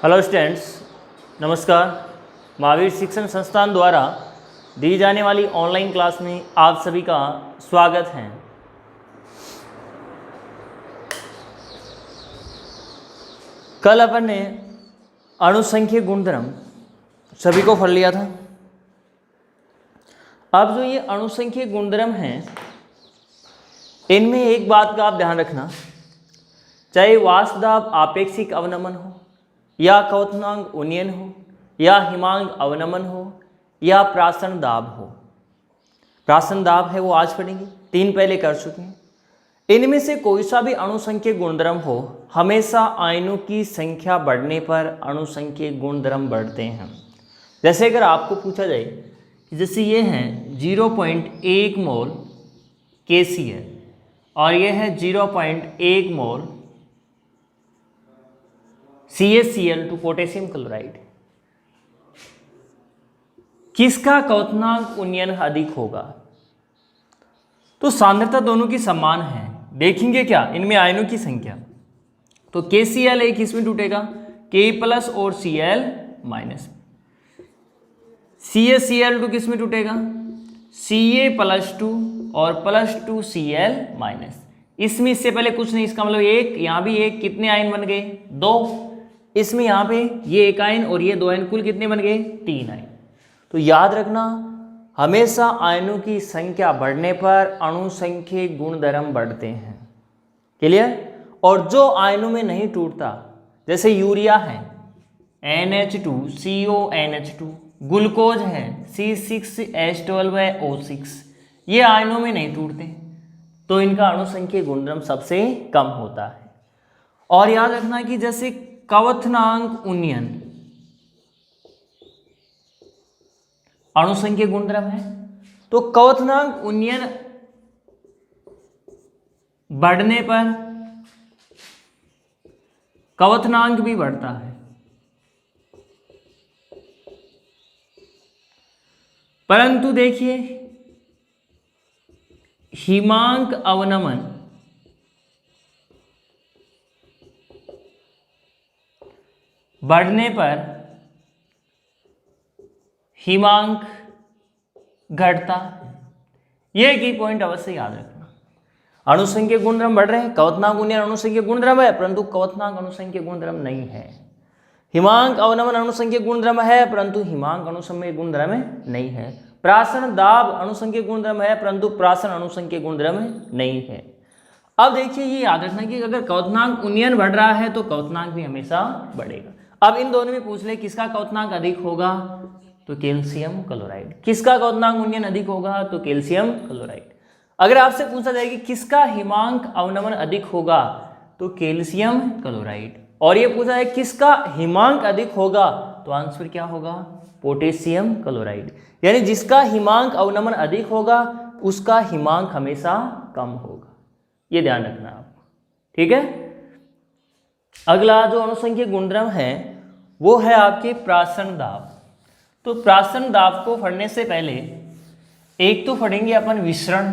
Hello students, नमस्कार। महावीर शिक्षण संस्थान द्वारा दी जाने वाली ऑनलाइन क्लास में आप सभी का स्वागत है। कल अपन ने अणुसंख्यक गुणधर्म सभी को पढ़ लिया था। अब जो ये अणुसंख्यक गुणधर्म हैं, इनमें एक बात का आप ध्यान रखना, चाहे वाष्पदाब आपेक्षिक अवनमन हो या क्वथनांक उन्नयन हो या हिमांक अवनमन हो या प्राशन दाब हो। प्राशन दाब है वो आज पढ़ेंगे, 3 पहले कर चुके हैं। इनमें से कोई सा भी अणुसंख्यक गुणधर्म हो, हमेशा आयनों की संख्या बढ़ने पर अणुसंख्यक गुणधर्म बढ़ते हैं। जैसे अगर आपको पूछा जाए कि जैसे ये हैं 0.1 मोल KCl और ये है 0.1 मोल CaCl2 पोटेशियम क्लोराइड, किसका क्वथनांक उन्नयन अधिक होगा? तो सांद्रता दोनों की समान है। देखेंगे क्या इनमें आयनों की संख्या, तो KCl एक इसमें टूटेगा, K प्लस और Cl माइनस। CaCl2 किस में टूटेगा? Ca+2 और +2 Cl माइनस। इसमें इससे पहले कुछ नहीं, इसका मतलब एक, यहाँ भी एक, कितने आयन बन गए? 2। इसमें यहाँ पे ये एक आयन और ये 2 आयन, कुल कितने बन गए? 3 आयन। तो याद रखना, हमेशा आयनों की संख्या बढ़ने पर अणुसंख्यक गुणधर्म बढ़ते हैं। क्लियर? और जो आयनों में नहीं टूटता, जैसे यूरिया है NH2CONH2, ग्लूकोज है C6H12O6, ये आयनों में नहीं टूटते, तो इनका अणुसंख्यक गुणधर्म सबसे कम होता है। और याद रखना कि जैसे क्वथनांक उन्नयन अणुसंख्यक गुणधर्म है, तो क्वथनांक उन्नयन बढ़ने पर क्वथनांक भी बढ़ता है, परंतु देखिए हिमांक अवनमन बढ़ने पर हिमांक घटता। यह की पॉइंट अवश्य याद रखना। अणुसंख्यक गुणधर्म बढ़ रहे हैं, क्वथनांक उन्नयन अणुसंख्यक गुणधर्म है, परंतु क्वथनांक अणुसंख्यक गुणधर्म नहीं है। हिमांक अवनमन अणुसंख्यक गुणधर्म है, परंतु हिमांक अणुसंख्यक गुणधर्म नहीं है। प्राशन दाब अणुसंख्यक गुणधर्म है, परंतु प्राशन अणुसंख्यक गुणधर्म नहीं है। अब देखिए ये याद रखना कि अगर क्वथनांक उन्नयन बढ़ रहा है तो क्वथनांक भी हमेशा बढ़ेगा। अब इन दोनों में पूछ ले किसका क्वथनांक अधिक होगा, तो कैल्शियम क्लोराइड। किसका क्वथनांक उन्नयन अधिक होगा, तो कैल्शियम क्लोराइड। अगर आपसे पूछा जाए कि किसका हिमांक अवनमन अधिक होगा, तो कैल्शियम क्लोराइड। और ये पूछा है किसका हिमांक अधिक होगा, तो आंसर क्या होगा? Potassium chloride. यानी जिसका हिमांक अवनमन अधिक होगा उसका हिमांक हमेशा कम होगा। ये ध्यान रखना आपको, ठीक है। अगला जो अणुसंख्यक गुणधर्म है वो है आपके प्राशन दाब। तो प्राशन दाब को पढ़ने से पहले एक तो पढ़ेंगे अपन विसरण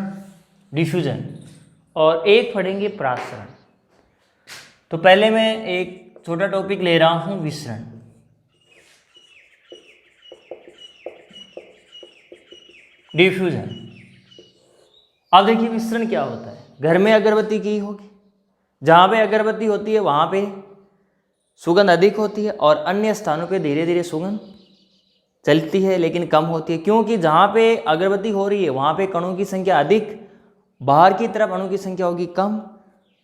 डिफ्यूजन और एक पढ़ेंगे प्रासरण। तो पहले मैं एक छोटा टॉपिक ले रहा हूं, विसरण। डिफ्यूजन। अब देखिए विसरण क्या होता है। घर में अगरबत्ती की होगी, जहां पे अगरबत्ती होती है वहां पे सुगंध अधिक होती है और अन्य स्थानों पे धीरे धीरे सुगंध चलती है लेकिन कम होती है, क्योंकि जहां पे अगरबत्ती हो रही है वहां पे कणों की संख्या अधिक, बाहर की तरफ अणु की संख्या होगी कम।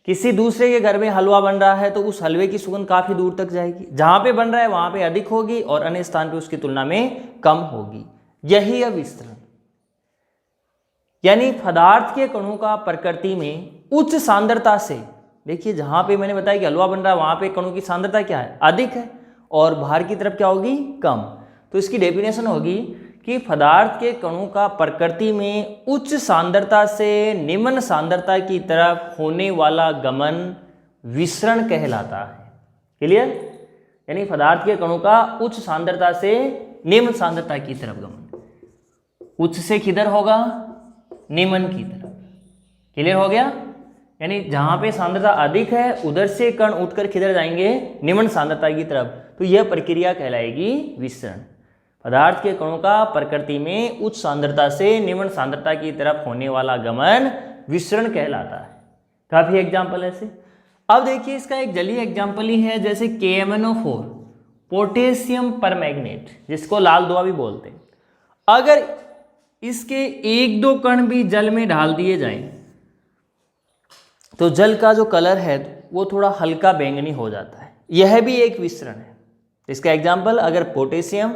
किसी दूसरे के घर में हलवा बन रहा है तो उस हलवे की सुगंध काफी दूर तक जाएगी, जहां पे बन रहा है वहां पे अधिक होगी और अन्य स्थान पे उसकी तुलना में कम होगी। यही है विसरण। यानी पदार्थ के कणों का प्रकृति में उच्च सांद्रता से, देखिए जहां पे मैंने बताया कि हलवा बन रहा है वहां पे कणों की सांद्रता क्या है? अधिक है, और बाहर की तरफ क्या होगी? कम। तो इसकी डेफिनेशन होगी कि पदार्थ के कणों का प्रकृति में उच्च सांद्रता से निम्न सांद्रता की तरफ होने वाला गमन विसरण कहलाता है। क्लियर? यानी पदार्थ के कणों का उच्च सांद्रता से निम्न सांद्रता की तरफ गमन, उच्च से किधर होगा? निम्न की तरफ। क्लियर हो गया? यानी जहां पे सांद्रता अधिक है उधर से कण उठकर किधर जाएंगे, निम्न सांद्रता की तरफ, तो यह प्रक्रिया कहलाएगी विसरण। पदार्थ के कणों का प्रकृति में उच्च सांद्रता से निम्न सांद्रता की तरफ होने वाला गमन विसरण कहलाता है। काफी एग्जाम्पल ऐसे। अब देखिए इसका एक जलीय एग्जाम्पल ही है, जैसे KMnO4 पोटेशियम परमैंगनेट, जिसको लाल दुआ भी बोलते हैं। अगर इसके एक दो कण भी जल में डाल दिए जाएं तो जल का जो कलर है वो थोड़ा हल्का बैंगनी हो जाता है, यह भी एक विसरण है। इसका एग्जाम्पल, अगर पोटेशियम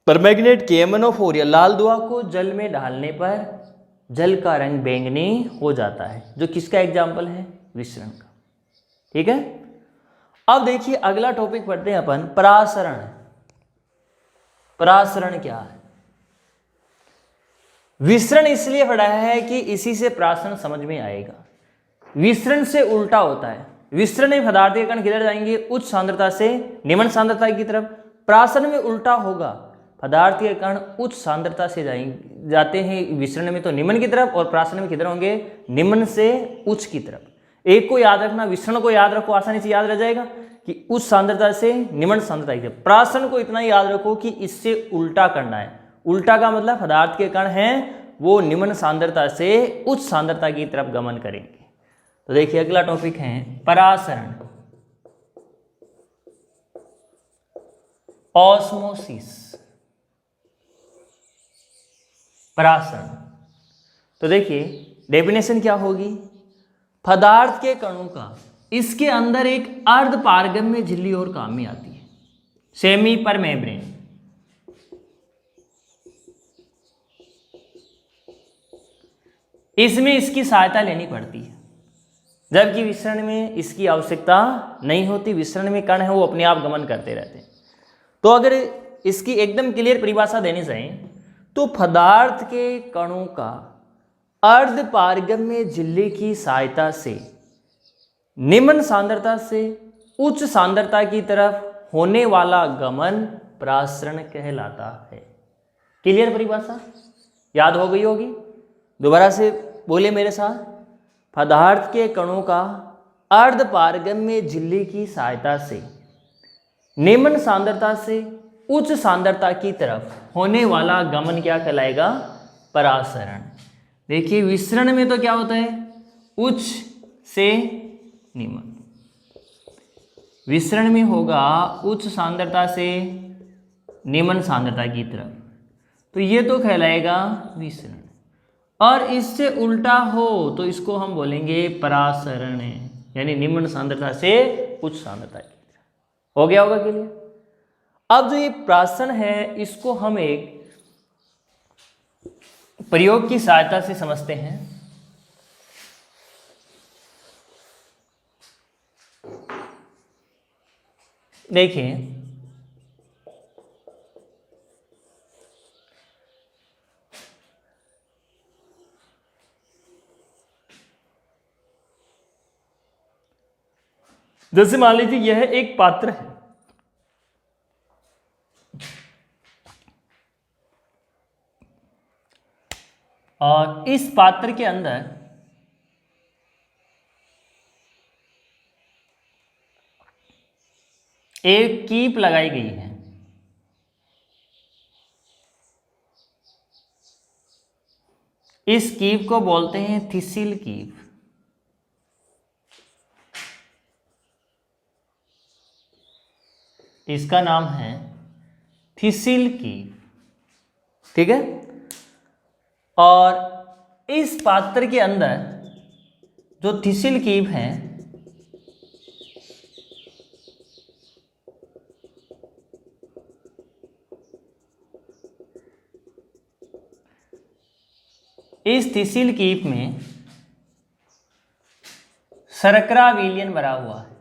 परमैंगनेट KMnO4 या लाल दुआ को जल में डालने पर जल का रंग बैंगनी हो जाता है, जो किसका एग्जाम्पल है, विसरण का। ठीक है। अब देखिए अगला टॉपिक पढ़ते हैं अपन, परासरण। परासरण क्या है? विसरण इसलिए पढ़ा है कि इसी से प्रासरण समझ में आएगा। विसरण से उल्टा होता है। विसरण में पदार्थ के कण किधर जाएंगे, उच्च सांद्रता से निम्न सांद्रता की तरफ। प्रासरण में उल्टा होगा, पदार्थ के कण उच्च सांद्रता से जाते हैं विसरण में तो निम्न की तरफ, और प्रासरण में किधर होंगे, निम्न से उच्च की तरफ। एक को याद रखना, विसरण को याद रखो, आसानी से याद रह जाएगा कि उच्च सांद्रता से निम्न सांद्रता की तरफ। प्रासरण को इतना याद रखो कि इससे उल्टा करना है। उल्टा का मतलब पदार्थ के कण हैं वो निम्न सांद्रता से उच्च सांद्रता की तरफ गमन करेंगे। तो देखिए अगला टॉपिक है परासरण, ऑस्मोसिस। परासरण, तो देखिए डेफिनेशन क्या होगी, पदार्थ के कणों का इसके अंदर एक अर्ध पारगम्य झिल्ली और काम में आती है, सेमी परमेम्ब्रेन। इसमें इसकी सहायता लेनी पड़ती है, जबकि विसरण में इसकी आवश्यकता नहीं होती। विसरण में कण है वो अपने आप गमन करते रहते हैं। तो अगर इसकी एकदम क्लियर परिभाषा देनी चाहिए तो पदार्थ के कणों का अर्ध पारगम्य झिल्ली की सहायता से निम्न सांद्रता से उच्च सांद्रता की तरफ होने वाला गमन परासरण कहलाता है। क्लियर परिभाषा याद हो गई होगी, दोबारा से बोले मेरे साथ। पदार्थ के कणों का अर्ध पारगम्य झिल्ली की सहायता से निम्न सांद्रता से उच्च सांद्रता की तरफ होने वाला गमन क्या कहलाएगा, परासरण। देखिए विसरण में तो क्या होता है, उच्च से निम्न। विसरण में होगा उच्च सांद्रता से निम्न सांद्रता की तरफ, तो ये तो कहलाएगा विसरण। और इससे उल्टा हो तो इसको हम बोलेंगे परासरण, यानी निम्न सांद्रता से उच्च सांद्रता की तरफ। हो गया होगा के लिए। अब जो ये प्रासरण है इसको हम एक प्रयोग की सहायता से समझते हैं। देखिए जैसे मान लीजिए यह एक पात्र है, और इस पात्र के अंदर एक कीप लगाई गई है। इस कीप को बोलते हैं थिसिल कीप। इसका नाम है थिसिल कीप, ठीक है। और इस पात्र के अंदर जो थिसिल कीप है इस थिसिल कीप में शर्करा विलयन भरा हुआ है।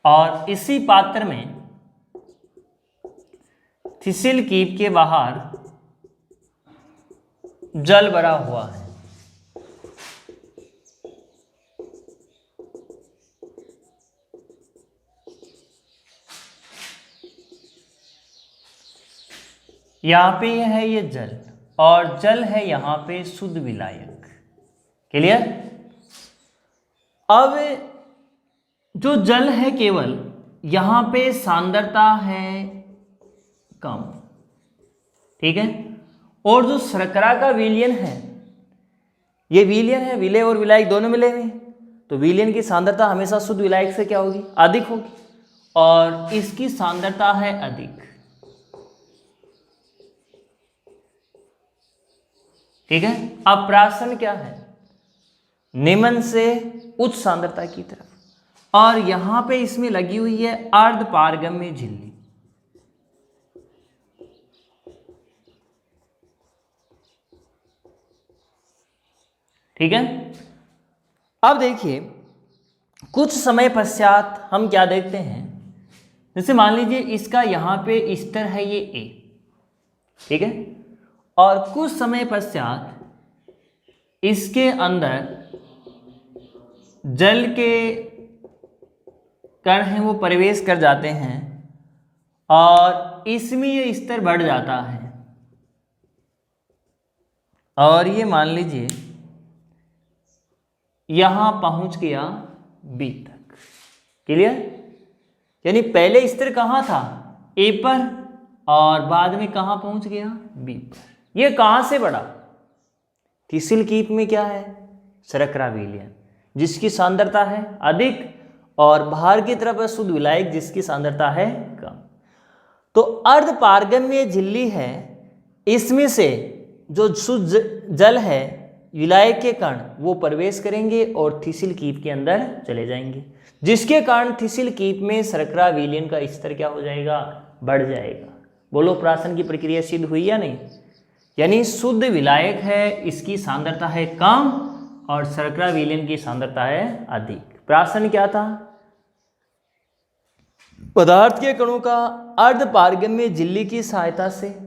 और इसी पात्र में थिसिल कीप के बाहर जल भरा हुआ है। यहाँ पे है ये जल, और जल है यहाँ पे शुद्ध विलायक। क्लियर? अब जो जल है केवल यहाँ पे सांद्रता है कम, ठीक है। और जो शर्करा का विलयन है, ये विलयन है, विलय और विलायक दोनों मिले हुए हैं, तो विलयन की सांद्रता हमेशा शुद्ध विलायक से क्या होगी? अधिक होगी, और इसकी सांद्रता है अधिक, ठीक है। अब प्राशन क्या है? निम्न से उच्च सांद्रता की तरफ, और यहां पे इसमें लगी हुई है अर्ध पारगम्य झिल्ली, ठीक है। अब देखिए कुछ समय पश्चात हम क्या देखते हैं, जैसे मान लीजिए इसका यहां पे स्तर है ये A, ठीक है, और कुछ समय पश्चात इसके अंदर जल के कण हैं वो प्रवेश कर जाते हैं, और इसमें ये स्तर बढ़ जाता है, और ये मान लीजिए यहां पहुंच गया B तक। क्लियर? यानी पहले स्तर कहां था? A पर, और बाद में कहां पहुंच गया? B पर। ये कहां से बढ़ा? थिसिल कीट में क्या है? शर्करा विलयन, जिसकी सांद्रता है अधिक, और बाहर की तरफ है शुद्ध विलायक, जिसकी सांद्रता है कम। तो अर्ध पारगम्य झिल्ली है, इसमें से जो शुद्ध जल है, विलायक के कण वो प्रवेश करेंगे और थिसिल कीप के अंदर चले जाएंगे, जिसके कारण थिसिल कीप में शर्करा विलयन का स्तर क्या हो जाएगा? बढ़ जाएगा। बोलो प्राशन की प्रक्रिया सिद्ध हुई या नहीं? यानी शुद्ध विलायक है, इसकी सांद्रता है कम, और शर्करा विलयन की सांद्रता है अधिक। प्राशन क्या था? पदार्थ के कणों का अर्ध पारगम्य झिल्ली की सहायता से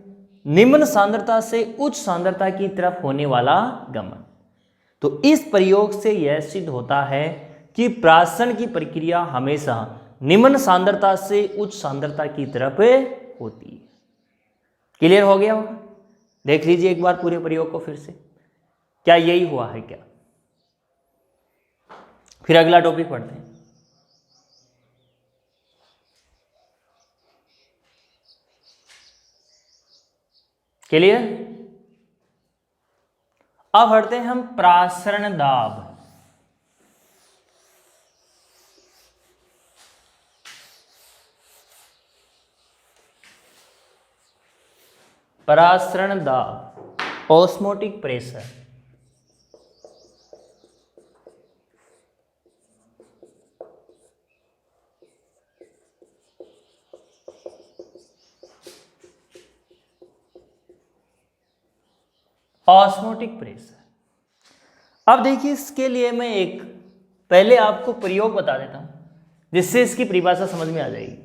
निम्न सांद्रता से उच्च सांद्रता की तरफ होने वाला गमन। तो इस प्रयोग से यह सिद्ध होता है कि प्राशन की प्रक्रिया हमेशा निम्न सांद्रता से उच्च सांद्रता की तरफ होती है। क्लियर हो गया होगा? देख लीजिए एक बार पूरे प्रयोग को फिर से, क्या यही हुआ है क्या? फिर अगला टॉपिक पढ़ते हैं। क्लियर? अब पढ़ते हैं हम प्रासरण दाब। प्रासरण दाब, ऑस्मोटिक प्रेशर। Osmotic pressure. अब देखिए इसके लिए मैं एक पहले आपको प्रयोग बता देता हूं, जिससे इसकी परिभाषा समझ में आ जाएगी।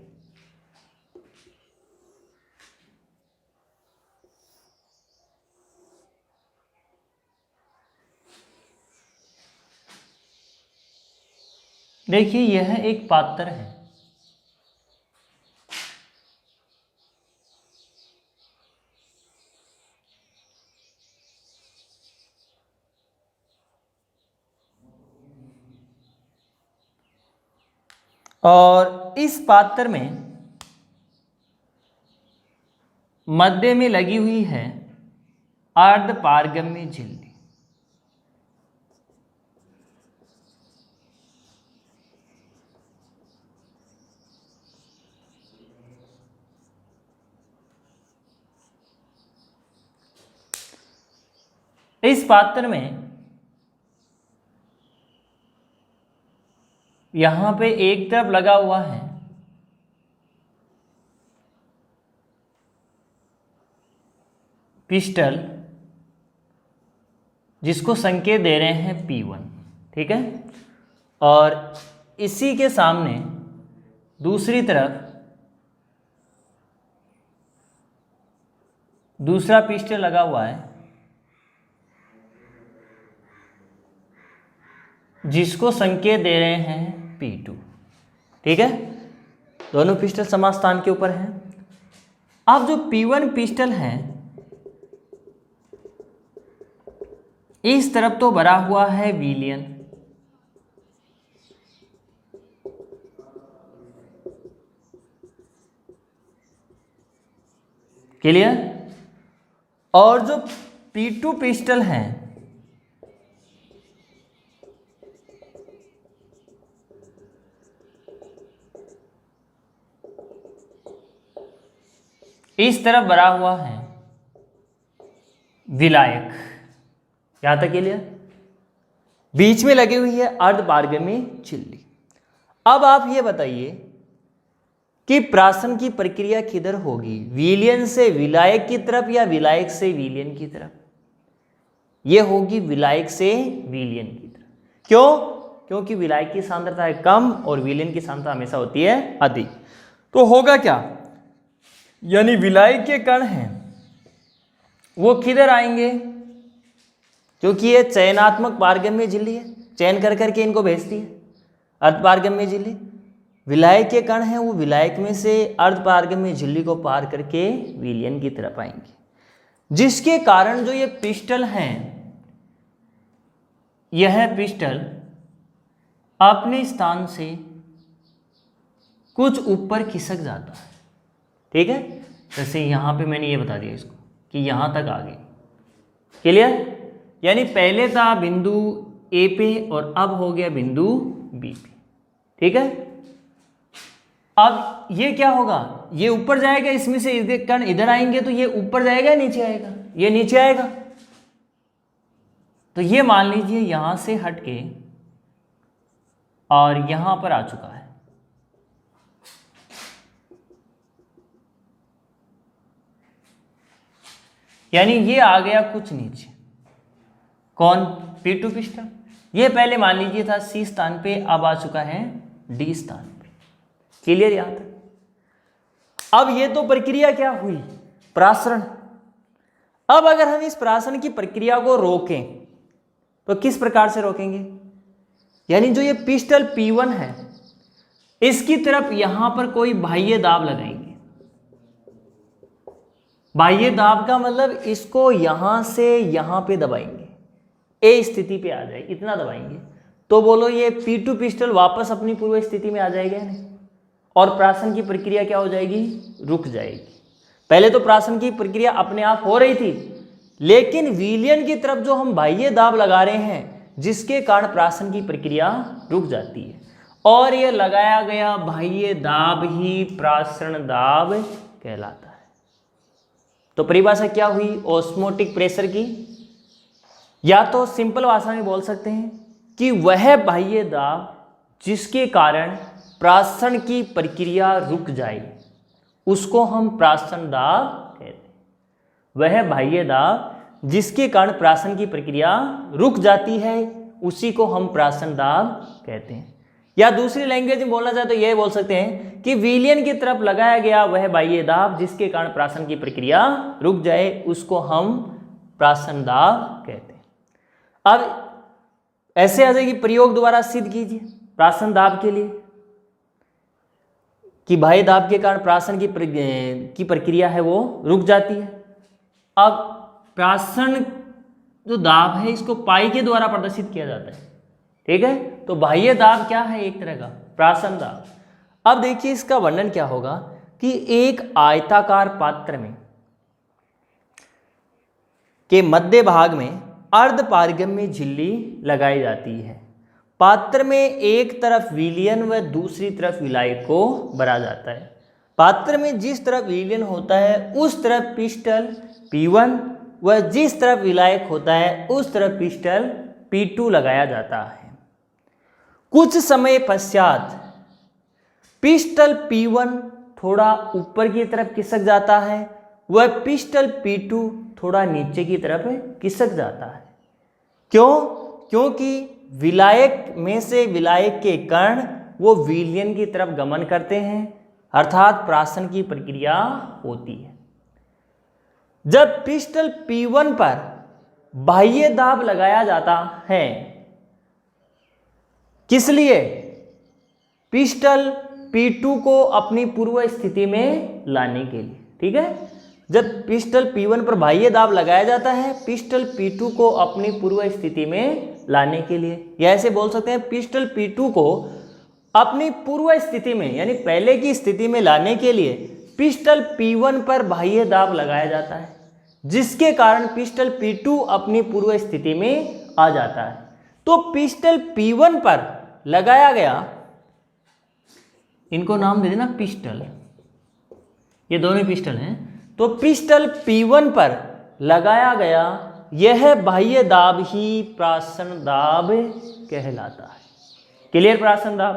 देखिए यह एक पात्र है, और इस पात्र में मध्य में लगी हुई है अर्ध पारगम्य झिल्ली। इस पात्र में यहां पे एक तरफ लगा हुआ है पिस्टल, जिसको संकेत दे रहे हैं P1, ठीक है। और इसी के सामने दूसरी तरफ दूसरा पिस्टल लगा हुआ है, जिसको संकेत दे रहे हैं P2, ठीक है। दोनों पिस्टल समान स्थान के ऊपर हैं, अब जो P1 पिस्टल है इस तरफ तो भरा हुआ है विलियन, क्लियर। और जो P2 पिस्टल है इस तरफ भरा हुआ है विलायक। यहां तक क्लियर। बीच में लगी हुई है अर्धपारगम्य झिल्ली। अब आप ये बताइए कि प्राशन की प्रक्रिया किधर होगी, विलियन से विलायक की तरफ या विलायक से विलियन की तरफ? ये होगी विलायक से विलियन की तरफ। क्यों? क्योंकि विलायक की सांद्रता है कम और विलियन की सांद्रता हमेशा होती है अधिक। तो होगा क्या, यानी विलायक के कण हैं वो किधर आएंगे, क्योंकि ये चयनात्मक पारगम्य झिल्ली है, चयन कर करके इनको भेजती है अर्धपारगम्य झिल्ली। विलायक के कण हैं वो विलायक में से अर्धपारगम्य झिल्ली को पार करके विलियन की तरफ आएंगे, जिसके कारण जो ये पिस्टल हैं, यह पिस्टल अपने स्थान से कुछ ऊपर खिसक जाता है। ठीक है, जैसे यहाँ पे मैंने ये बता दिया इसको कि यहाँ तक आ गए, क्लियर। यानी पहले था बिंदु ए पे और अब हो गया बिंदु बी पे। ठीक है, अब ये क्या होगा, ये ऊपर जाएगा, इसमें से कण इधर आएंगे तो ये ऊपर जाएगा या नीचे आएगा, ये नीचे आएगा। तो ये मान लीजिए यहां से हटके और यहां पर आ चुका है। यानी ये आ गया कुछ नीचे। कौन? P2 pistol. ये पहले मान लीजिए था C स्थान पे, अब आ चुका है D स्थान पे। क्लियर यहां तक। अब ये तो प्रक्रिया क्या हुई, प्रासरण। अब अगर हम इस प्रासरण की प्रक्रिया को रोकें तो किस प्रकार से रोकेंगे, यानी जो ये पिस्टल P1 है इसकी तरफ यहां पर कोई बाह्य दाब लगाएंगे। बाह्य दाब का मतलब इसको यहां से यहां पे दबाएंगे, ए स्थिति पे आ जाए, इतना दबाएंगे तो बोलो ये P2 पिस्टल वापस अपनी पूर्व स्थिति में आ जाएगा या नहीं, और प्राशन की प्रक्रिया क्या हो जाएगी, रुक जाएगी। पहले तो प्राशन की प्रक्रिया अपने आप हो रही थी, लेकिन विलियन की तरफ जो हम बाह्य दाब लगा रहे हैं जिसके कारण प्राशन की प्रक्रिया रुक जाती है, और यह लगाया गया बाह्य दाब ही प्राशन दाब कहलाता है। तो परिभाषा क्या हुई ऑस्मोटिक प्रेशर की, या तो सिंपल भाषा में बोल सकते हैं कि वह बाह्य दाब जिसके कारण प्राशन की प्रक्रिया रुक जाए उसको हम प्राशन दाब कहते हैं। वह बाह्य दाब जिसके कारण प्राशन की प्रक्रिया रुक जाती है उसी को हम प्राशन दाब कहते हैं। या दूसरी लैंग्वेज में बोलना चाहे तो यह बोल सकते हैं कि विलियन की तरफ लगाया गया वह बाह्य दाब जिसके कारण प्राशन की प्रक्रिया रुक जाए उसको हम प्राशन दाब कहते हैं। अब ऐसे आ जाएगी, प्रयोग द्वारा सिद्ध कीजिए प्राशन दाब के लिए कि बाह्य दाब के कारण प्राशन की प्रक्रिया है वो रुक जाती है। अब प्राशन जो दाब है इसको पाई के द्वारा प्रदर्शित किया जाता है। ठीक है, तो बाह्य दाब क्या है, एक तरह का प्राशन दाब। अब देखिए इसका वर्णन क्या होगा कि एक आयताकार पात्र में के मध्य भाग में अर्धपारगम्य झिल्ली लगाई जाती है। पात्र में एक तरफ विलियन व दूसरी तरफ विलायक को भरा जाता है। पात्र में जिस तरफ विलियन होता है उस तरफ पिस्टल P1 व जिस तरफ विलायक होता है उस तरफ पिस्टल P2 लगाया जाता है। कुछ समय पश्चात पिस्टल P1 थोड़ा ऊपर की तरफ खिसक जाता है व पिस्टल P2 थोड़ा नीचे की तरफ खिसक जाता है। क्यों? क्योंकि विलायक में से विलायक के कण वो विलियन की तरफ गमन करते हैं, अर्थात प्राशन की प्रक्रिया होती है। जब पिस्टल P1 पर बाह्य दाब लगाया जाता है, किस लिए? पिस्टल P2 को अपनी पूर्व स्थिति में लाने के लिए। ठीक है। जब पिस्टल P1 पर बाह्य दाब लगाया जाता है पिस्टल P2 को अपनी पूर्व स्थिति में लाने के लिए, या ऐसे बोल सकते हैं पिस्टल P2 को अपनी पूर्व स्थिति में यानी पहले की स्थिति में लाने के लिए पिस्टल P1 पर बाह्य दाब लगाया जाता है, जिसके कारण पिस्टल P2 अपनी पूर्व स्थिति में आ जाता है। तो पिस्टल P1 पर लगाया गया, इनको नाम दे देना पिस्टल, ये दोनों पिस्टल हैं, तो पिस्टल P1 पर लगाया गया यह बाह्य दाब ही प्रासन दाब कहलाता है। क्लियर? प्रासन दाब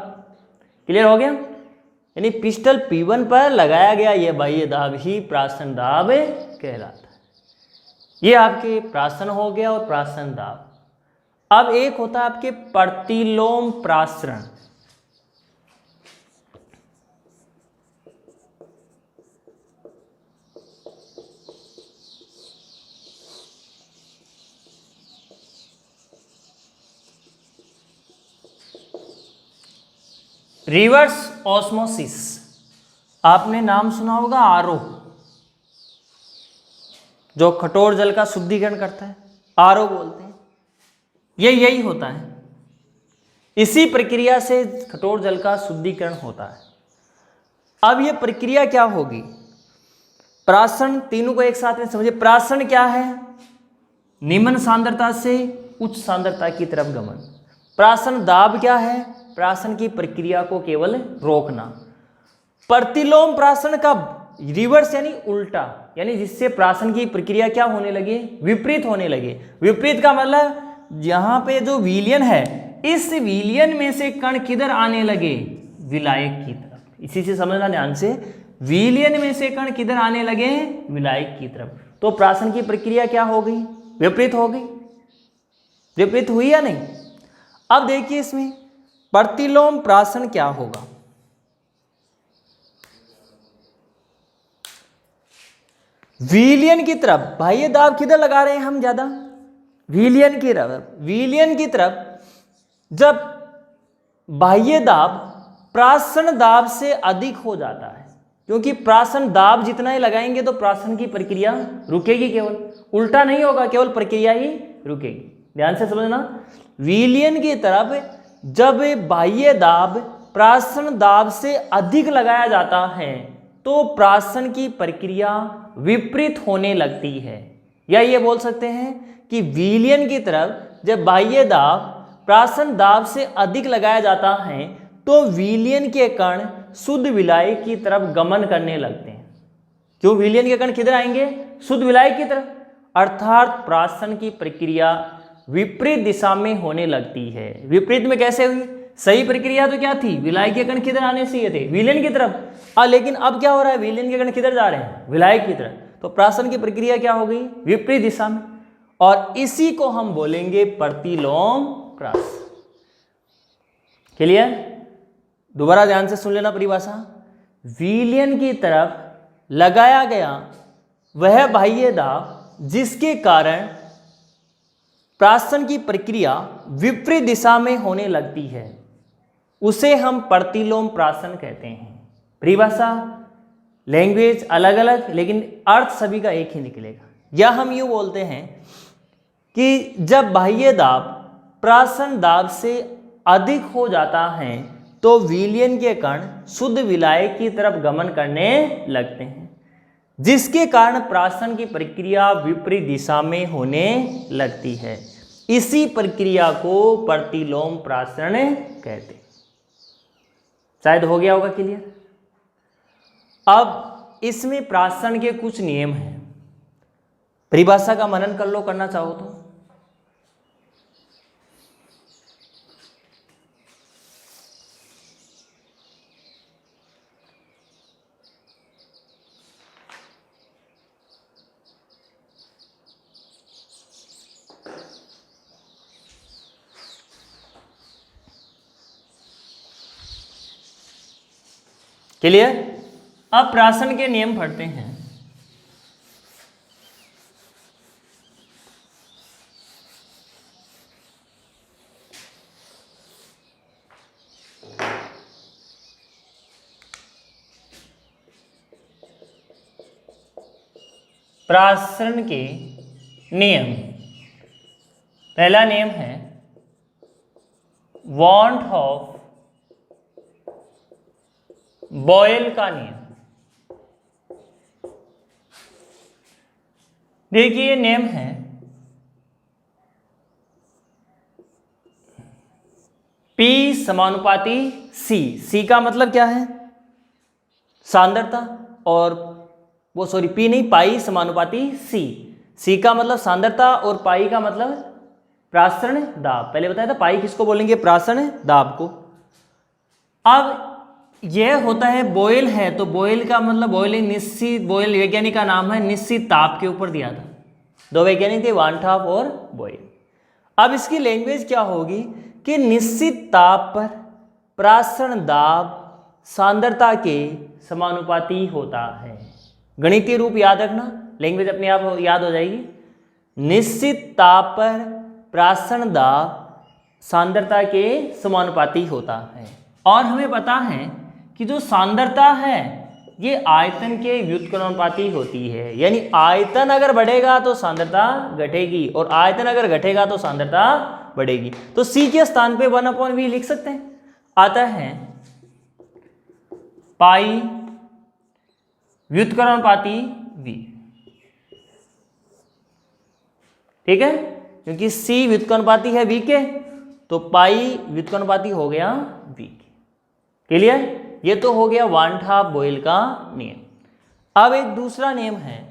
क्लियर हो गया? यानी पिस्टल P1 पर लगाया गया यह बाह्य दाब ही प्रासन दाब कहलाता है। ये आपके प्रासन हो गया और प्रासन दाब। अब एक होता है आपके प्रतिलोम प्रासरण। रिवर्स ऑस्मोसिस, आपने नाम सुना होगा आरओ, जो कठोर जल का शुद्धिकरण करता है, आरओ बोलते हैं। ये यही होता है, इसी प्रक्रिया से कठोर जल का शुद्धिकरण होता है। अब ये प्रक्रिया क्या होगी? प्राशन, तीनों को एक साथ में समझिए। प्राशन क्या है? निम्न सांद्रता से उच्च सांद्रता की तरफ गमन। प्राशन दाब क्या है? प्राशन की प्रक्रिया को केवल रोकना। प्रतिलोम प्राशन का रिवर्स यानी उल्टा, यानी जिससे प्राशन की प्रक्रिया क्या होने लगे? विपरीत होने लगे। विपरीत का मतलब यहां पे जो विलयन है, इस विलयन में से कण किधर आने लगे? विलायक की तरफ। इसी से समझना ध्यान से, विलयन में से कण किधर आने लगे? विलायक की तरफ। तो प्राशन की प्रक्रिया क्या हो गई? विपरीत हो गई। विपरीत हुई या नहीं? अब देखिए इसमें प्रतिलोम प्राशन क्या होगा। विलयन की तरफ बाह्य दाब किधर लगा रहे हैं हम ज्यादा? विलयन की तरफ। विलयन की तरफ जब बाह्य दाब प्राशन दाब से अधिक हो जाता है, क्योंकि प्राशन दाब जितना ही लगाएंगे तो प्राशन की प्रक्रिया रुकेगी, केवल उल्टा नहीं होगा, केवल प्रक्रिया ही रुकेगी। ध्यान से समझना, विलयन की तरफ जब बाह्य दाब प्राशन दाब से अधिक लगाया जाता है तो प्राशन की प्रक्रिया विपरीत होने लगती है। या ये बोल सकते हैं कि विलयन की तरफ जब बाह्य दाब प्राशन दाब से अधिक लगाया जाता है तो विलयन के कण शुद्ध विलायक की तरफ गमन करने लगते हैं। क्यों? विलयन के कण किधर आएंगे? शुद्ध विलायक की तरफ, अर्थात प्राशन की प्रक्रिया विपरीत दिशा में होने लगती है। विपरीत में कैसे हुई? सही प्रक्रिया तो क्या थी? विलायक के कण किधर आने चाहिए थे? विलयन की तरफ। लेकिन अब क्या हो रहा है? विलयन के कण किधर जा रहे हैं? विलायक की तरफ। तो प्राशन की प्रक्रिया क्या हो गई? विपरीत दिशा में। और इसी को हम बोलेंगे प्रतिलोम प्राशन। क्लियर? दोबारा ध्यान से सुन लेना परिभाषा। विलयन की तरफ लगाया गया वह बाह्य दाब जिसके कारण प्राशन की प्रक्रिया विपरीत दिशा में होने लगती है, उसे हम प्रतिलोम प्राशन कहते हैं। परिभाषा, लैंग्वेज अलग अलग लेकिन अर्थ सभी का एक ही निकलेगा। या हम यूँ बोलते हैं कि जब बाह्य दाब प्राशन दाब से अधिक हो जाता है तो विलयन के कण शुद्ध विलायक की तरफ गमन करने लगते हैं, जिसके कारण प्राशन की प्रक्रिया विपरीत दिशा में होने लगती है। इसी प्रक्रिया को प्रतिलोम प्राशन कहते हैं। शायद हो गया होगा क्लियर? अब इसमें प्राशन के कुछ नियम हैं। परिभाषा का मनन कर लो, करना चाहो तो। क्लियर? अब प्राशन के नियम पढ़ते हैं। प्रासरण के नियम। पहला नियम है वांट ऑफ बॉयल का नियम। देखिए ये नियम है P समानुपाती C। C का मतलब क्या है? सांद्रता। और वो सॉरी P नहीं, पाई समानुपाती C। C का मतलब सांद्रता और पाई का मतलब प्रासरण दाब। पहले बताया था पाई किसको बोलेंगे? प्रासरण दाब को। अब यह होता है बॉयल है, तो बॉयल का मतलब बॉयलिंग निश्चित, बॉयल वैज्ञानिक का नाम है, निश्चित ताप के ऊपर दिया था। दो वैज्ञानिक थे, वान ठाप और बॉयल। अब इसकी लैंग्वेज क्या होगी कि निश्चित ताप पर प्रासरण दाब सांद्रता के समानुपाती होता है। गणितीय रूप याद रखना, लैंग्वेज अपने आप याद हो जाएगी। निश्चित ताप पर प्रासरण दाब सांद्रता के समानुपाती होता है। और हमें पता है कि जो सांद्रता है ये आयतन के व्युत्क्रमानुपाती होती है, यानी आयतन अगर बढ़ेगा तो सांद्रता घटेगी और आयतन अगर घटेगा तो सांद्रता बढ़ेगी। तो C के स्थान पे 1/v लिख सकते हैं। आता है पाई व्युत्क्रमानुपाती V। ठीक है, क्योंकि C व्युत्क्रमानुपाती है V के, तो पाई व्युत्क्रमानुपाती हो गया V के। क्लियर? ये तो हो गया वान ठाप बॉयल का नियम। अब एक दूसरा नियम है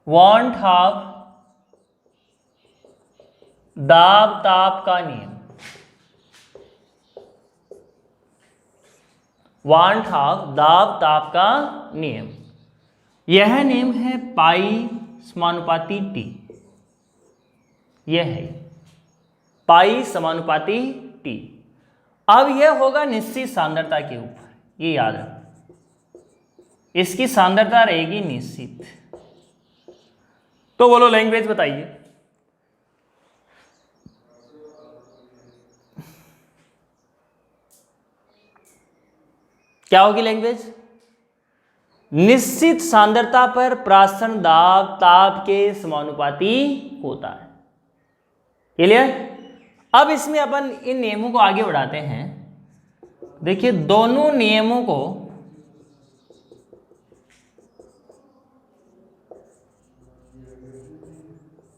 वान ठाप दाब ताप का नियम। वान ठाप दाब ताप का नियम, यह नियम है पाई समानुपाती T। यह है पाई समानुपाती T। अब यह होगा निश्चित सांद्रता के ऊपर, ये याद रखो, इसकी सांद्रता रहेगी निश्चित। तो बोलो लैंग्वेज बताइए। क्या होगी लैंग्वेज? निश्चित सांद्रता पर प्रासरण दाब ताप के समानुपाती होता है। क्लियर? अब इसमें अपन इन नियमों को आगे बढ़ाते हैं। देखिए दोनों नियमों को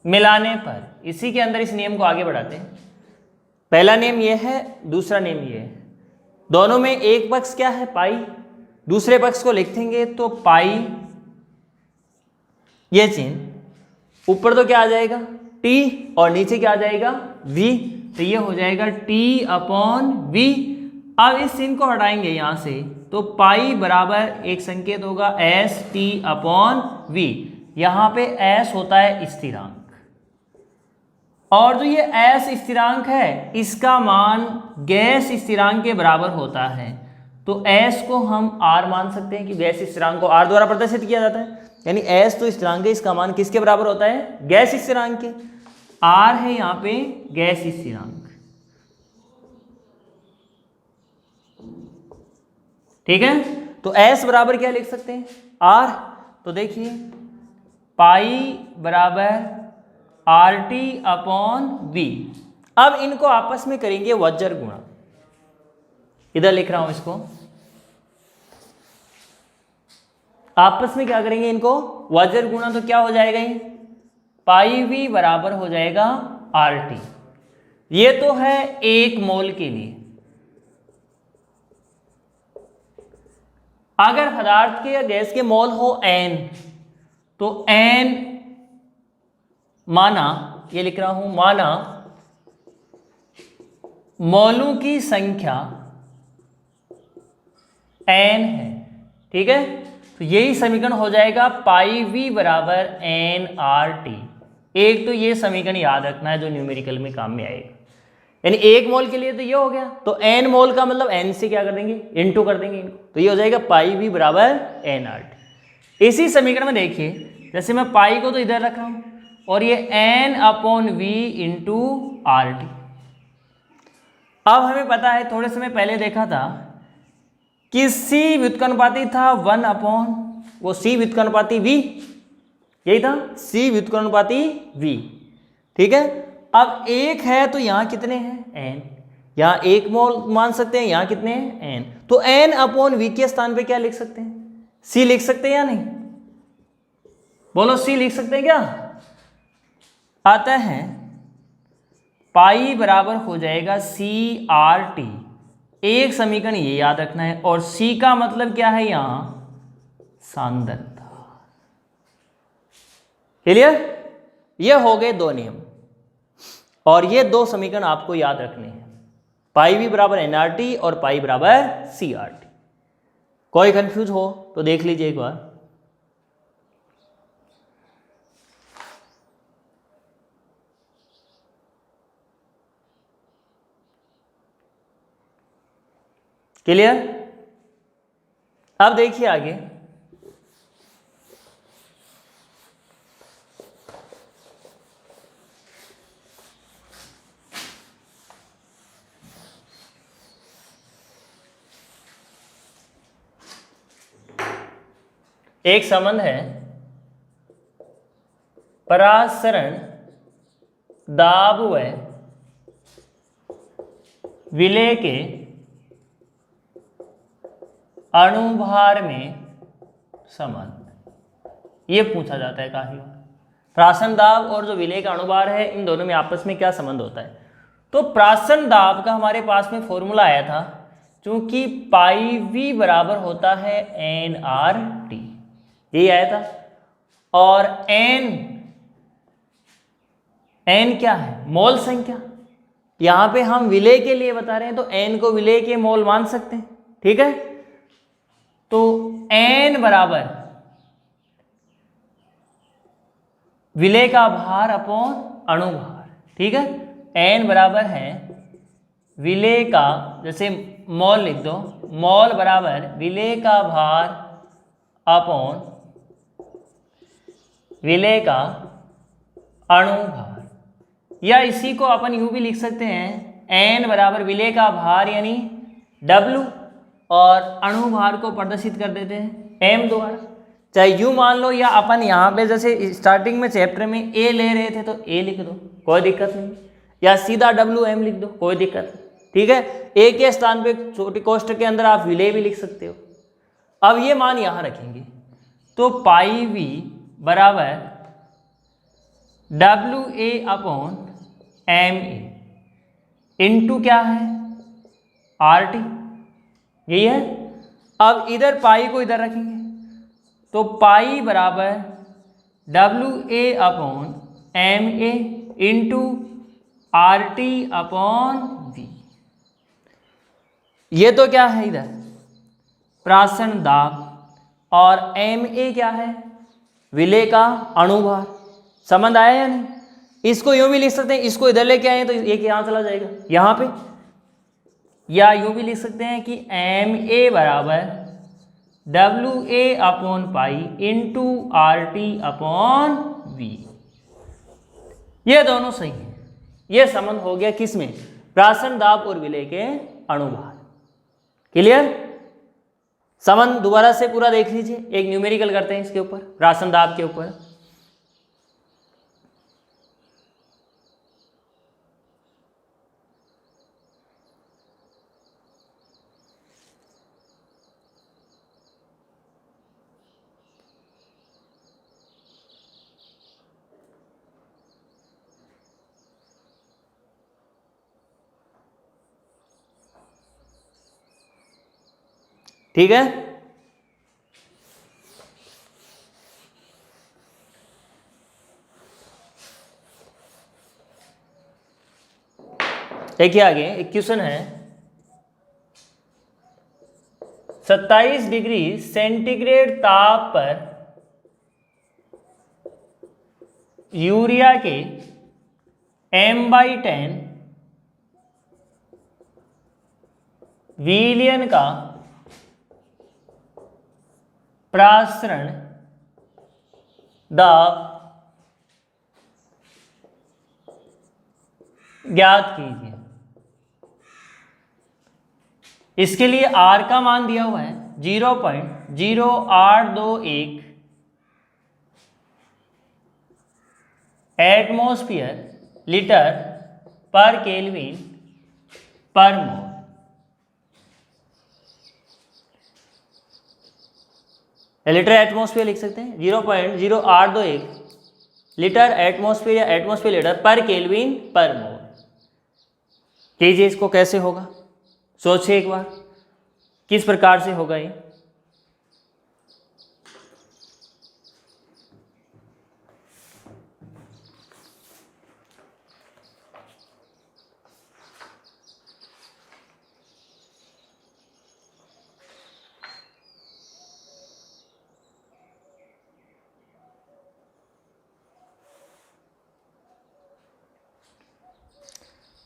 मिलाने पर, इसी के अंदर इस नियम को आगे बढ़ाते हैं। पहला नियम यह है, दूसरा नियम यह है। दोनों में एक पक्ष क्या है? पाई। दूसरे पक्ष को लिखेंगे तो पाई, ये चिन्ह ऊपर तो क्या आ जाएगा? T, और नीचे क्या आ जाएगा? V। तो ये हो जाएगा T/V। अब इस चिन्ह को हटाएंगे यहां से, तो पाई बराबर एक संकेत होगा ST/V। यहां पे S होता है स्थिरांक, और जो ये S स्थिरांक है इसका मान गैस स्थिरांक के बराबर होता है। तो S को हम R मान सकते हैं कि गैस स्थिरांक को R द्वारा प्रदर्शित किया जाता है, यानी S तो स्थिरांक है, इसका मान किसके बराबर होता है? गैस स्थिरांक के। R है यहाँ पे गैस स्थिरांक। ठीक है, तो S बराबर क्या लिख सकते हैं? R। तो देखिए पाई बराबर RT/V। अब इनको आपस में करेंगे वज्र गुणा। इधर लिख रहा हूं इसको, आपस में क्या करेंगे इनको? वज्र गुणा। तो क्या हो जाएगा ये? पाई V बराबर हो जाएगा RT। ये तो है 1 मोल के लिए। अगर पदार्थ के या गैस के मोल हो n, तो n माना, ये लिख रहा हूं, माना मोलों की संख्या n है। ठीक है, तो यही समीकरण हो जाएगा पाई V बराबर nRT। एक तो ये समीकरण याद रखना है जो न्यूमेरिकल में काम में आएगा, यानी 1 मोल के लिए तो ये हो गया, तो n मोल का मतलब n से क्या कर देंगे? इनटू कर देंगे इनको, तो ये हो जाएगा पाई V बराबर nRT। इसी समीकरण में देखिए, जैसे मैं पाई को तो इधर रख रहा हूं, और ये N/V इंटू RT। अब हमें पता है, थोड़े समय पहले देखा था कि C व्युत्क्रमानुपाती था 1/, वो C व्युत्क्रमानुपाती V, यही था C व्युत्क्रमानुपाती V, ठीक है। अब एक है तो यहाँ कितने हैं N, यहाँ एक मोल मान सकते हैं, यहाँ कितने हैं N, तो N/V के स्थान पे क्या लिख सकते हैं, C लिख सकते हैं या नहीं, बोलो C लिख सकते हैं क्या। आता है पाई बराबर हो जाएगा CRT, एक समीकरण ये याद रखना है, और C का मतलब क्या है यहाँ, सांद्रता। क्लियर, ये हो गए दो नियम, और ये दो समीकरण आपको याद रखने हैं, पाई V बराबर NRT और पाई बराबर CRT। कोई कंफ्यूज हो तो देख लीजिए एक बार। क्लियर, अब देखिए आगे। एक संबंध है परासरण दाब व विलेय के अणुभार में संबंध, ये पूछा जाता है काफी बार। प्राशन दाब और जो विलेय का अणुभार है, इन दोनों में आपस में क्या संबंध होता है। तो प्राशन दाब का हमारे पास में फॉर्मूला आया था, क्योंकि पाई V बराबर होता है NRT, यही आया था। और N क्या है, मोल संख्या। यहां पे हम विलेय के लिए बता रहे हैं, तो N को विलेय के मोल मान सकते हैं, ठीक है। तो N बराबर विलेय का भार अपॉन अणुभार, ठीक है। N बराबर है विलेय का, जैसे मोल लिख दो, मोल बराबर विलेय का भार अपॉन विलेय का अणुभार, या इसी को अपन यूं भी लिख सकते हैं, N बराबर विलेय का भार यानी W, और अणुभार को प्रदर्शित कर देते हैं M द्वारा। चाहे यूं मान लो, या अपन यहाँ पे जैसे स्टार्टिंग में चैप्टर में A ले रहे थे तो A लिख दो, कोई दिक्कत नहीं, या सीधा WM लिख दो, कोई दिक्कत नहीं, ठीक है। A के स्थान पे छोटी कोष्ठक के अंदर आप विलेय भी लिख सकते हो। अब ये मान यहाँ रखेंगे, तो पाई V बराबर WA/MA इंटू क्या है RT, यही है। अब इधर पाई को इधर रखेंगे, तो पाई बराबर WA/MA इंटू RT/V। ये तो क्या है इधर प्राशन दाब, और MA क्या है, विलेय का अणुभार। संबंध आया या नहीं। इसको यूं भी लिख सकते हैं, इसको इधर लेके आए तो एक यहां चला जाएगा यहां पे, या यूं भी लिख सकते हैं कि MA बराबर WA/पाई इंटू RT/V। ये दोनों सही हैं। ये संबंध हो गया किसमें, प्राशन दाब और विलेय के अणुभार। क्लियर, संबंध दोबारा से पूरा देख लीजिए, एक न्यूमेरिकल करते हैं इसके ऊपर, प्राशन दाब के ऊपर। ठीक है, देखिए आगे एक क्वेश्चन है, 27 डिग्री सेंटीग्रेड ताप पर यूरिया के M/10 विलयन का प्रासरण दाब ज्ञात कीजिए। इसके लिए R का मान दिया हुआ है 0.0821 एटमॉस्फेयर लीटर पर केल्विन पर मोल। लीटर एटमॉस्फेयर लिख सकते हैं 0.0821 लीटर एटमॉस्फेयर या एटमॉस्फेयर लीटर पर केल्विन पर मोल। कीजिए इसको, कैसे होगा सोचिए एक बार, किस प्रकार से होगा ये।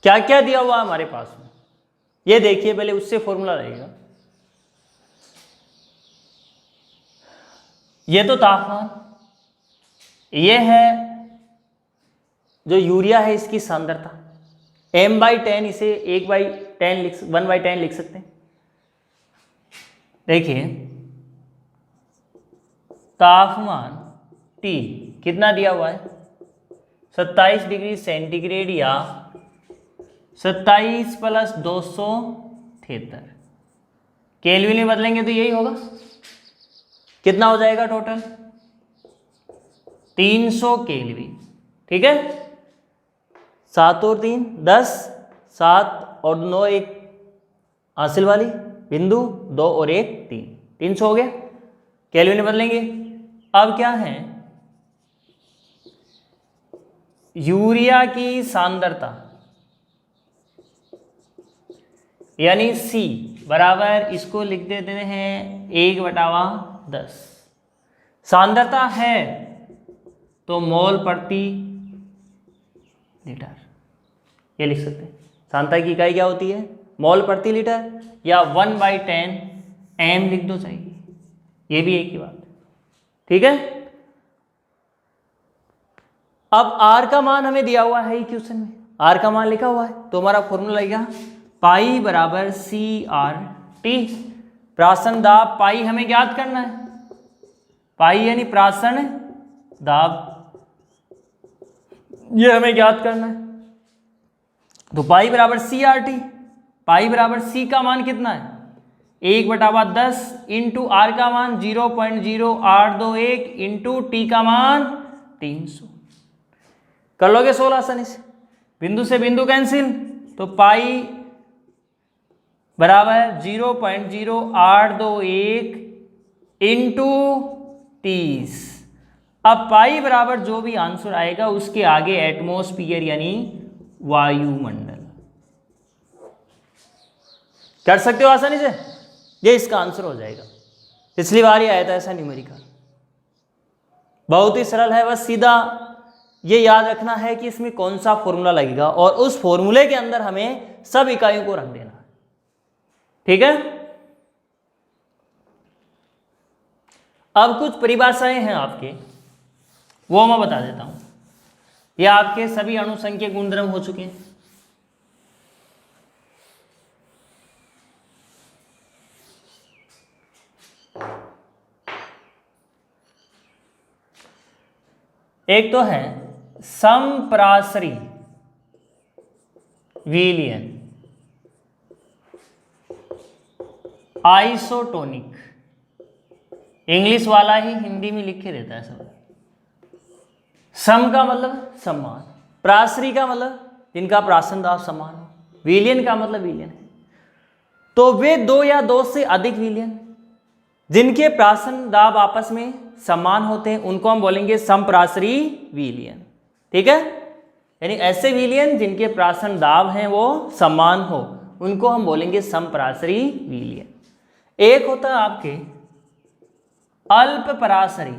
क्या क्या दिया हुआ हमारे पास में, ये देखिए पहले, उससे फॉर्मूला रहेगा। ये तो तापमान, ये है जो यूरिया है इसकी सांद्रता m/10, इसे 1/10 लिख सकते हैं। देखिए तापमान T कितना दिया हुआ है 27 डिग्री सेंटीग्रेड या 27 + 273 केल्विन में बदलेंगे तो यही होगा। कितना हो जाएगा टोटल 300 केल्विन। ठीक है, 7 और 3 10, 7 और 9 1 हासिल वाली बिंदु, 2 और 1 3, 300 हो गया। केल्विन में बदलेंगे। अब क्या है, यूरिया की सांद्रता यानी C बराबर, इसको लिख देते हैं 1/10। सांद्रता है तो मोल प्रति लीटर, ये लिख सकते हैं। सांद्रता की इकाई क्या होती है मोल प्रति लीटर, या 1/10 m लिख दो चाहिए, ये भी एक ही बात है। ठीक है, अब R का मान हमें दिया हुआ है इक्वेशन में, R का मान लिखा हुआ है, तो हमारा फॉर्मूला लगेगा पाई बराबर CRT। प्राशन दाब पाई हमें ज्ञात करना है, पाई यानी प्राशन दाब, ये हमें ज्ञात करना है। तो पाई बराबर CRT, पाई बराबर C का मान कितना है 1/10 इंटू R का मान 0.0821 इंटू T का मान 300। कर लोगे 16 आसानी से, बिंदु से बिंदु कैंसिल, तो पाई बराबर 0.0821 इंटू 30। अब पाई बराबर जो भी आंसर आएगा उसके आगे एटमॉस्फेयर यानी वायुमंडल कर सकते हो आसानी से, ये इसका आंसर हो जाएगा। पिछली बार ही आया था ऐसा न्यूमेरिकल, बहुत ही सरल है, बस सीधा ये याद रखना है कि इसमें कौन सा फॉर्मूला लगेगा और उस फॉर्मूले के अंदर हमें सब इकाइयों को रख देना है। ठीक है, अब कुछ परिभाषाएं हैं आपके, वो मैं बता देता हूं। ये आपके सभी अणुसंख्यक गुणधर्म हो चुके हैं। एक तो है समप्रासरी विलयन, आइसोटोनिक, इंग्लिश वाला ही हिंदी में लिख के देता है सब। सम का मतलब समान, प्रासरी का मतलब जिनका प्राशन दाब समान हो, विलयन का मतलब विलयन है। तो वे दो या दो से अधिक विलयन जिनके प्राशन दाब आपस में समान होते हैं उनको हम बोलेंगे समप्रासरी विलयन। ठीक है, यानी ऐसे विलयन जिनके प्राशन दाब हैं वो समान हो उनको हम बोलेंगे समप्रासरी विलयन। एक होता है आपके अल्प परासरी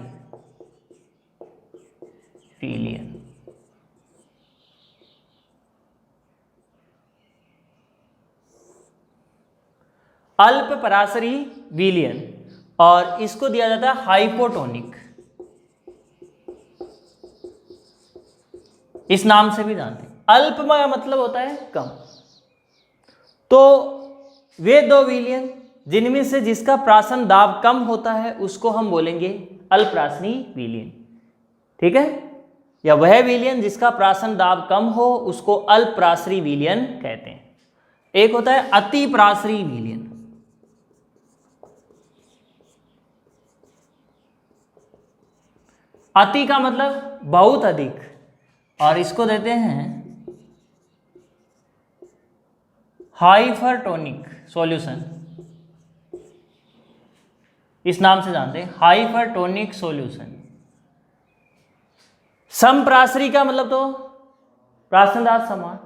विलयन, अल्प परासरी विलयन, और इसको दिया जाता है हाइपोटोनिक, इस नाम से भी जानते हैं अल्प का मतलब होता है कम। तो वे दो विलयन जिनमें से जिसका प्राशन दाब कम होता है उसको हम बोलेंगे अल्पप्राशनी विलयन, ठीक है। या वह विलयन जिसका प्राशन दाब कम हो उसको अल्पप्राशरी विलयन कहते हैं। एक होता है अतिप्राशरी विलयन। अति का मतलब बहुत अधिक, और इसको देते हैं हाइपरटोनिक सॉल्यूशन, इस नाम से जानते हैं हाइपरटोनिक सॉल्यूशन। समप्राशरी का मतलब तो प्राशन दाब समान,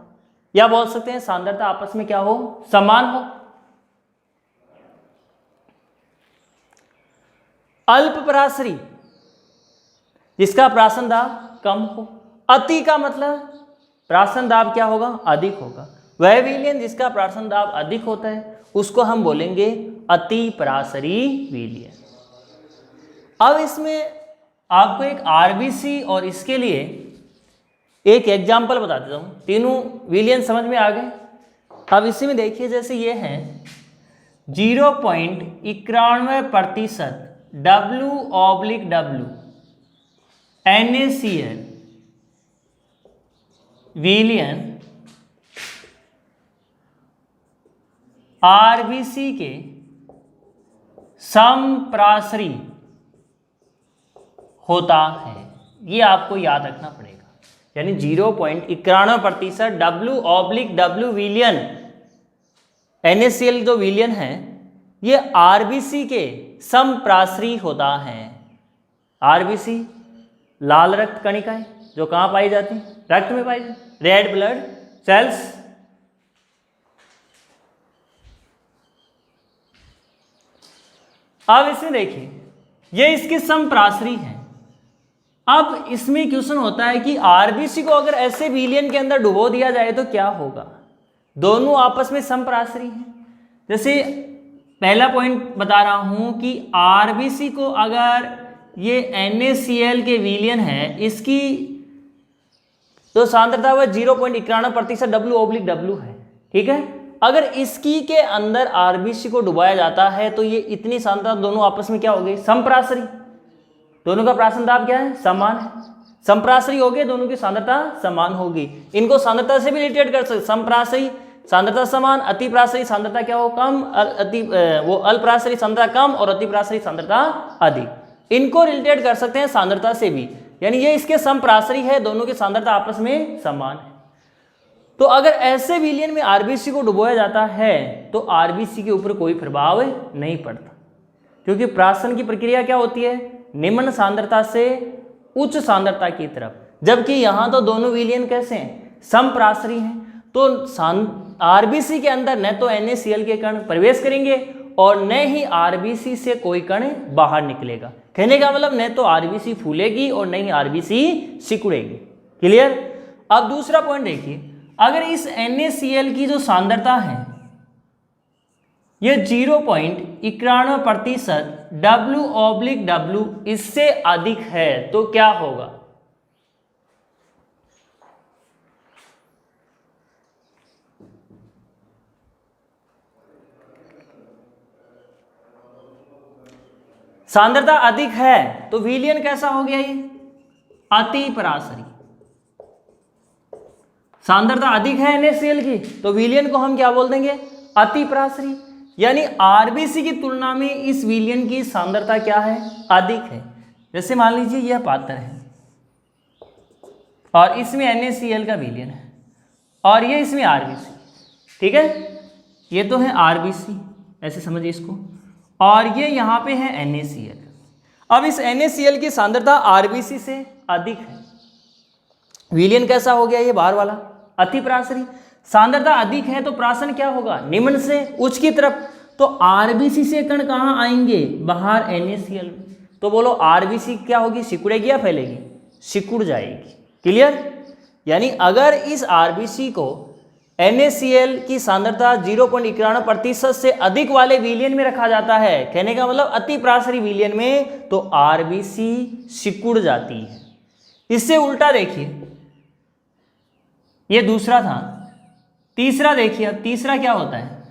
या बोल सकते हैं सांद्रता आपस में क्या हो, समान हो। अल्पप्राशरी जिसका प्राशन दाब कम हो। अति का मतलब प्राशन दाब क्या होगा, अधिक होगा। वह विलयन जिसका प्राशन दाब अधिक होता है उसको हम बोलेंगे अतिप्राशरी विलयन। अब इसमें आपको एक आरबीसी और इसके लिए एक एग्जाम्पल बता देता हूँ। तीनों विलयन समझ में आ गए। अब इसी में देखिए, जैसे ये है 0.91% W/W NaCl विलयन आरबीसी के समप्राशरी होता है, ये आपको याद रखना पड़ेगा। यानी 0.91% W/W विलयन NaCl जो विलयन है ये आरबीसी के समप्राशरी होता है। आरबीसी लाल रक्त कणिकाएं जो कहाँ पाई जाती हैं, रक्त में पाई जाती, रेड ब्लड सेल्स। अब इसमें देखिए ये इसके समप्राशरी है। अब इसमें क्वेश्चन होता है कि आरबीसी को अगर ऐसे विलयन के अंदर डुबो दिया जाए तो क्या होगा। दोनों आपस में समप्राशरी हैं। जैसे पहला पॉइंट बता रहा हूं कि आरबीसी को अगर ये NaCl के विलयन है, इसकी तो सांद्रता वह 0.91% W/W है, ठीक है। अगर इसकी के अंदर आरबीसी को डुबाया जाता है तो ये इतनी सांद्रता दोनों आपस में क्या हो गई, समप्राशरी। दोनों का प्राशन दाब क्या है, समान है। समप्राशरी हो गए, दोनों की सांद्रता समान होगी। इनको सांद्रता से भी रिलेटेड कर सकते, समप्राशरी सांद्रता समान, अतिप्राशरी सांद्रता क्या हो, कम, वो अल्पप्राशरी सांद्रता कम और अतिप्राशरी सांद्रता अधिक। इनको रिलेटेड कर सकते हैं सांद्रता से भी, यानी ये इसके समप्राशरी है, दोनों की सांद्रता आपस में समान है। तो अगर ऐसे विलयन में आरबीसी को डुबोया जाता है तो आरबीसी के ऊपर कोई प्रभाव नहीं पड़ता, क्योंकि प्राशन की प्रक्रिया क्या होती है, निम्न सांद्रता से उच्च सांद्रता की तरफ। जबकि यहाँ तो दोनों विलयन कैसे हैं, समप्राशरी हैं। तो आरबीसी के अंदर न तो NaCl के कण प्रवेश करेंगे और न ही आरबीसी से कोई कण बाहर निकलेगा। कहने का मतलब न तो आरबीसी फूलेगी और न ही आरबीसी सिकुड़ेगी। क्लियर। अब दूसरा पॉइंट देखिए, अगर इस NaCl की जो सांद्रता है ये 0.91% W/W इससे अधिक है तो क्या होगा। सांद्रता अधिक है तो विलयन कैसा हो गया, ये अतिप्राशरी। सांद्रता अधिक है NaCl की तो विलयन को हम क्या बोल देंगे, अतिप्राशरी। यानी आरबीसी की तुलना में इस विलयन की सांद्रता क्या है, अधिक है। जैसे मान लीजिए यह पात्र है और इसमें NaCl का विलयन है और ये इसमें आरबीसी, ठीक है। ये तो है आरबीसी, ऐसे समझिए इसको, और ये यहाँ पे है NaCl। अब इस NaCl की सांद्रता आरबीसी से अधिक है, विलयन कैसा हो गया, ये बाहर वाला अतिप्राशरी। सांद्रता अधिक है तो प्राशन क्या होगा, निम्न से उच्च की तरफ। तो आरबीसी से कण कहाँ आएंगे, बाहर NaCl। तो बोलो आरबीसी क्या होगी, सिकुड़ेगी या फैलेगी, सिकुड़ जाएगी। क्लियर। यानी अगर इस आरबीसी को NaCl की सांद्रता 0.91% से अधिक वाले विलयन में रखा जाता है, कहने का मतलब अतिप्राशरी विलयन में, तो आरबीसी सिकुड़ जाती है। इससे उल्टा देखिए, ये दूसरा था। तीसरा देखिए, अब तीसरा क्या होता है,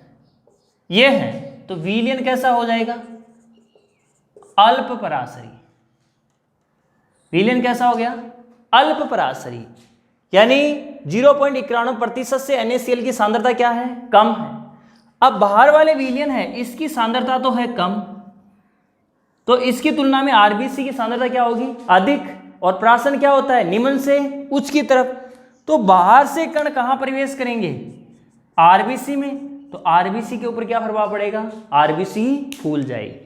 ये है, तो विलयन कैसा हो जाएगा, अल्प परासरी। विलयन कैसा हो गया, अल्प परासरी, यानी 0.91% से NaCl की सांद्रता क्या है, कम है। अब बाहर वाले विलयन है, इसकी सांद्रता तो है कम, तो इसकी तुलना में आरबीसी की सांद्रता क्या होगी, अधिक, और प्राशन क्या होता है, निम्न से उच्च की तरफ। तो बाहर से कण कहाँ प्रवेश करेंगे, आरबीसी में, तो आरबीसी के ऊपर क्या प्रभाव पड़ेगा, आरबीसी फूल जाएगी।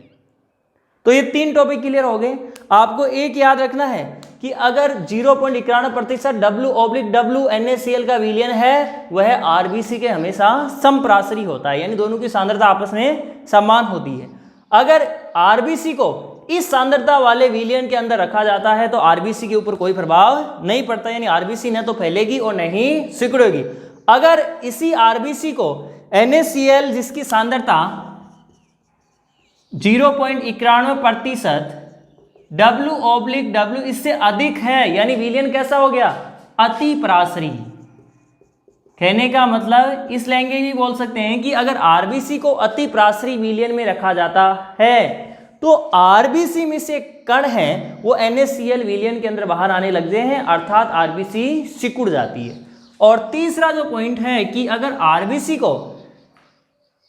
तो ये 3 टॉपिक क्लियर हो गए। आपको एक याद रखना है कि अगर 0.91% W/W NaCl का विलयन है, वह आरबीसी के हमेशा समप्रासरी होता है, यानी दोनों की सांद्रता आपस में समान होती है। अगर आरबीसी को इस सांद्रता वाले विलयन के अंदर रखा जाता है तो आरबीसी के ऊपर कोई प्रभाव नहीं पड़ता, यानी आरबीसी न तो फैलेगी और न ही सिकुड़ेगी। अगर इसी आरबीसी को NaCl जिसकी सांद्रता 0.91% W/W इससे अधिक है, यानी विलयन कैसा हो गया, अति परासरी। कहने का मतलब इस लैंग्वेज में बोल सकते हैं कि अगर आरबीसी को अति परासरी विलयन में रखा जाता है तो आरबीसी में से कण है वो NaCl विलयन के अंदर बाहर आने लगते हैं, अर्थात आरबीसी सिकुड़ जाती है। और तीसरा जो पॉइंट है कि अगर आरबीसी को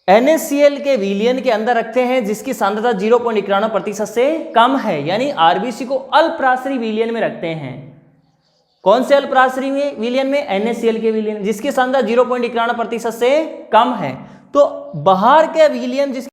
NaCl के विलयन के अंदर रखते हैं जिसकी सांद्रता 0.91% से कम है, यानी आरबीसी को अल्परासरी विलयन में रखते हैं। कौन से अल्परासरी में विलयन में, NaCl के विलयन जिसकी सांद्रता 0.91% से कम है। तो बाहर के विलयन जिस